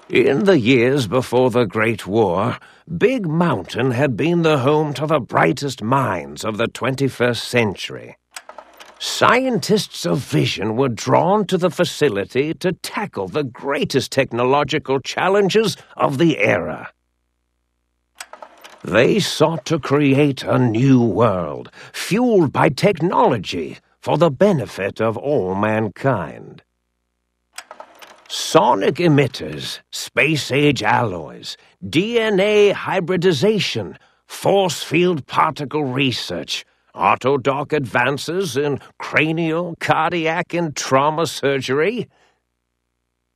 In the years before the Great War, Big Mountain had been the home to the brightest minds of the 21st century. Scientists of vision were drawn to the facility to tackle the greatest technological challenges of the era. They sought to create a new world, fueled by technology for the benefit of all mankind. Sonic emitters, space-age alloys, DNA hybridization, force field particle research, autodoc advances in cranial, cardiac, and trauma surgery.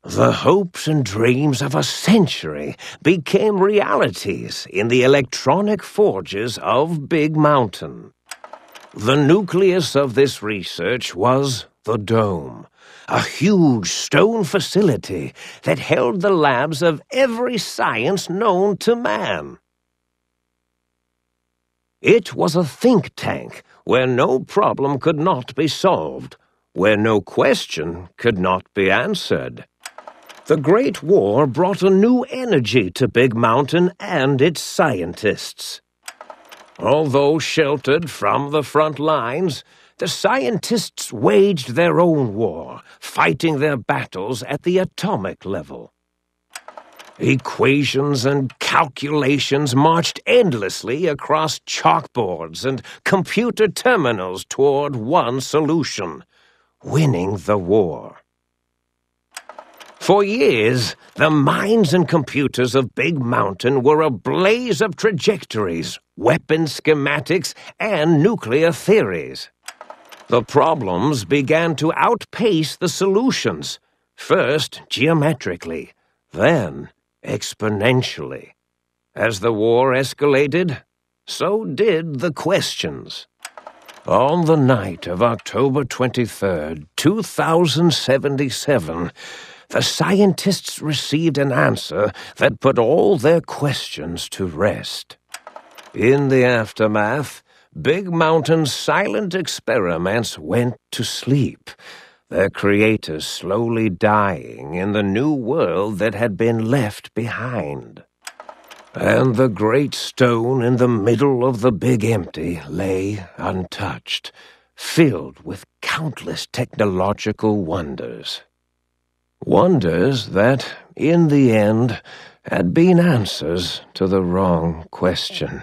The hopes and dreams of a century became realities in the electronic forges of Big Mountain. The nucleus of this research was the Dome, a huge stone facility that held the labs of every science known to man. It was a think tank where no problem could not be solved, where no question could not be answered. The Great War brought a new energy to Big Mountain and its scientists. Although sheltered from the front lines, the scientists waged their own war, fighting their battles at the atomic level. Equations and calculations marched endlessly across chalkboards and computer terminals toward one solution: winning the war. For years, the minds and computers of Big Mountain were a blaze of trajectories, weapon schematics, and nuclear theories. The problems began to outpace the solutions, first geometrically, then exponentially. As the war escalated, so did the questions. On the night of October 23rd, 2077, the scientists received an answer that put all their questions to rest. In the aftermath, Big Mountain's silent experiments went to sleep, their creators slowly dying in the new world that had been left behind. And the great stone in the middle of the Big Empty lay untouched, filled with countless technological wonders. Wonders that, in the end, had been answers to the wrong question.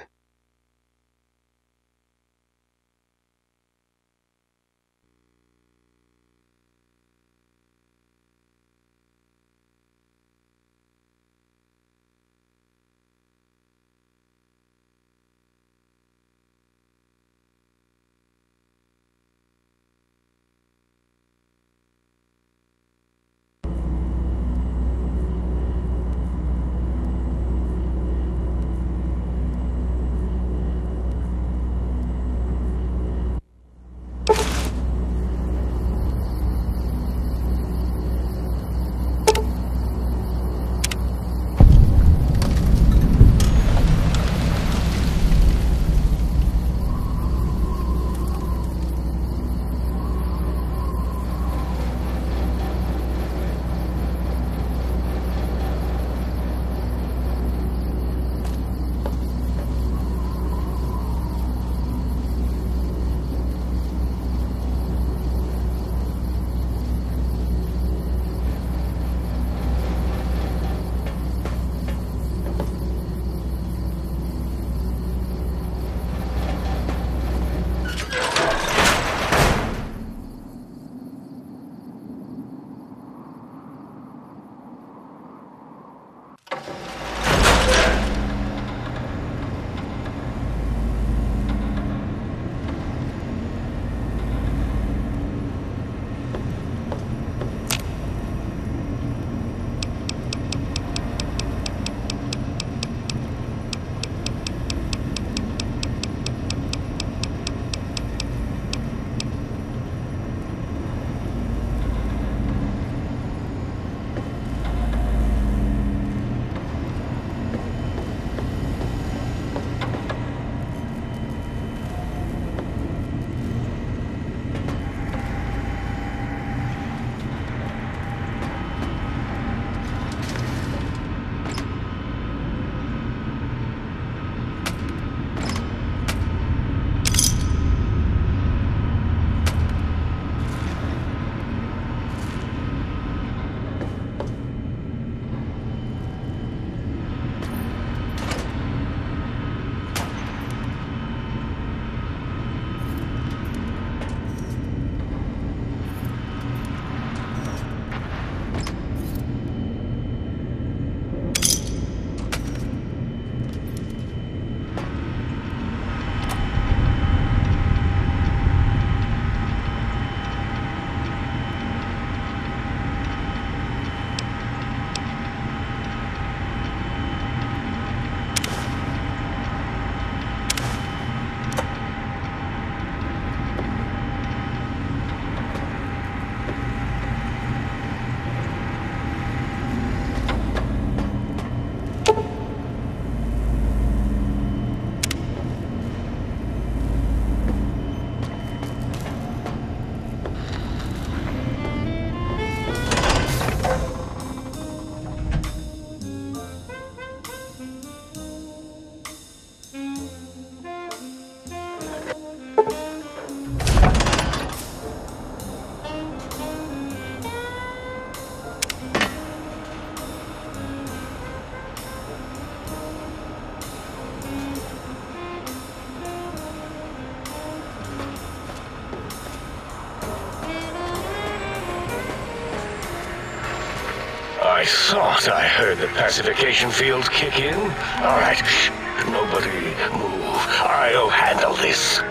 I thought I heard the pacification field kick in. All right, shh, nobody move. I'll handle this.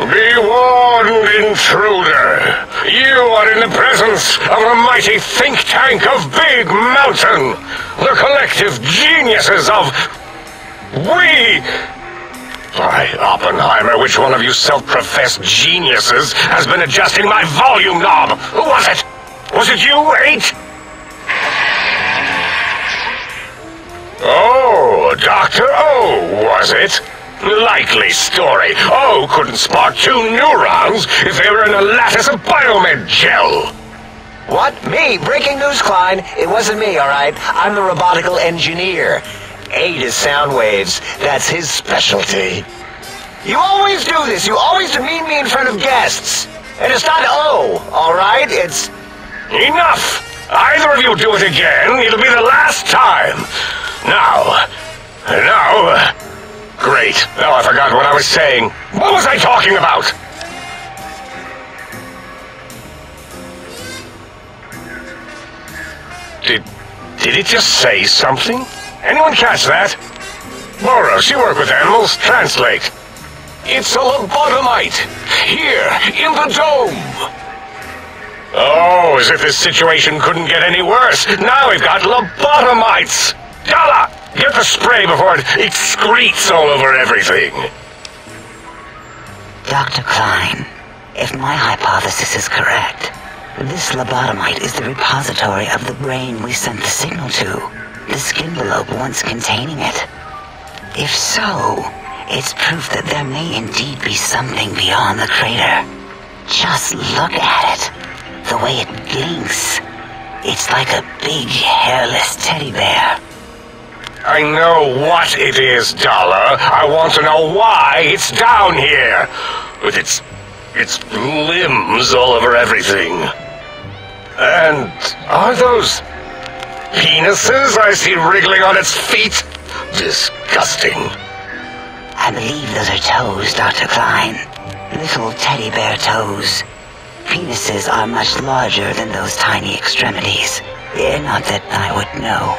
Be warned, intruder. You are in the presence of the mighty think tank of Big Mountain. The collective geniuses of... We... By Oppenheimer, which one of you self-professed geniuses has been adjusting my volume knob? Who was it? Was it you, 8? Oh, Dr. O, was it? Likely story. O couldn't spark 2 neurons if they were in a lattice of biomed gel. What? Me? Breaking news, Klein. It wasn't me, all right? I'm the robotical engineer. 8 is sound waves. That's his specialty. You always do this. You always demean me in front of guests. And it's not O, all right? It's... Enough! Either of you do it again, it'll be the last time. Now... Great. Now I forgot what I was saying. What was I talking about? Did it just say something? Anyone catch that? Boros, you work with animals. Translate. It's a lobotomite. Here, in the dome. Oh, as if this situation couldn't get any worse. Now we've got lobotomites. Dala, get the spray before it excretes all over everything. Dr. Klein, if my hypothesis is correct, this lobotomite is the repository of the brain we sent the signal to, the skin envelope once containing it. If so, it's proof that there may indeed be something beyond the crater. Just look at it. The way it blinks. It's like a big, hairless teddy bear. I know what it is, Dollar. I want to know why it's down here. With its limbs all over everything. And are those penises I see wriggling on its feet? Disgusting. I believe those are toes, Dr. Klein. Little teddy bear toes. Penises are much larger than those tiny extremities. Not that I would know.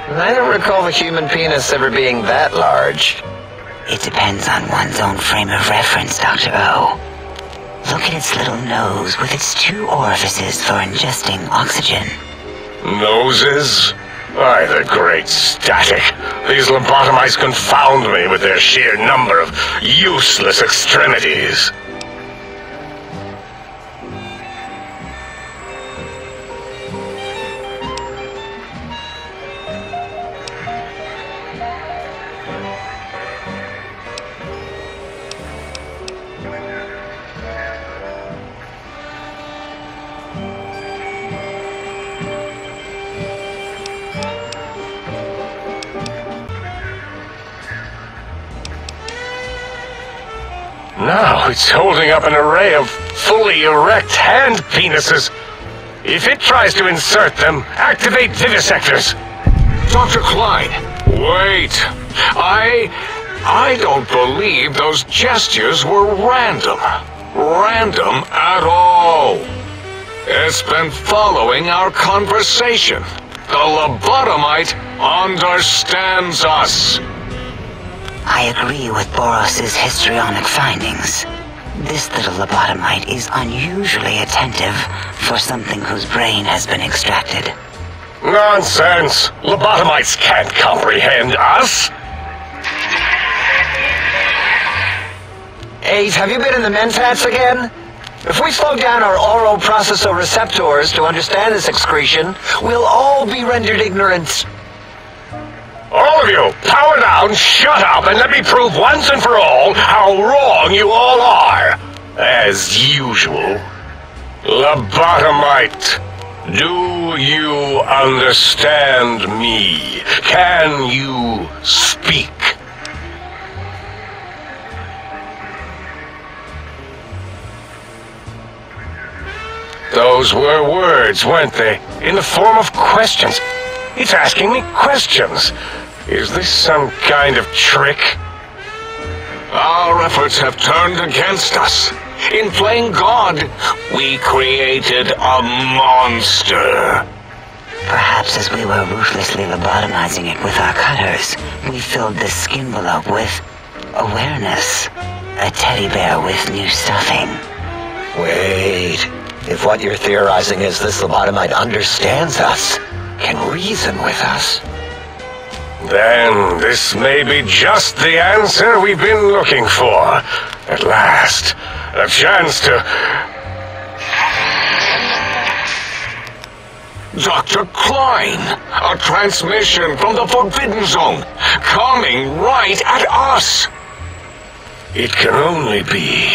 I don't recall the human penis ever being that large. It depends on one's own frame of reference, Dr. O. Look at its little nose with its 2 orifices for ingesting oxygen. Noses? Why, the great static. These lobotomites confound me with their sheer number of useless extremities. Now it's holding up an array of fully erect hand penises. If it tries to insert them, activate vivisectors. Dr. Klein, wait. I don't believe those gestures were random. Random at all. It's been following our conversation. The lobotomite understands us. I agree with Boros's histrionic findings. This little lobotomite is unusually attentive for something whose brain has been extracted. Nonsense! Lobotomites can't comprehend us! 8, have you been in the mentats again? If we slow down our oroprocessoreceptors to understand this excretion, we'll all be rendered ignorant. All of you, power down, shut up, and let me prove once and for all how wrong you all are. As usual. Lobotomite, do you understand me? Can you speak? Those were words, weren't they? In the form of questions. It's asking me questions. Is this some kind of trick? Our efforts have turned against us. In playing God, we created a monster. Perhaps as we were ruthlessly lobotomizing it with our cutters, we filled this skin envelope with awareness. A teddy bear with new stuffing. Wait. If what you're theorizing is this lobotomite understands us, can reason with us, then this may be just the answer we've been looking for. At last, a chance to... Dr. Klein! A transmission from the Forbidden Zone, coming right at us! It can only be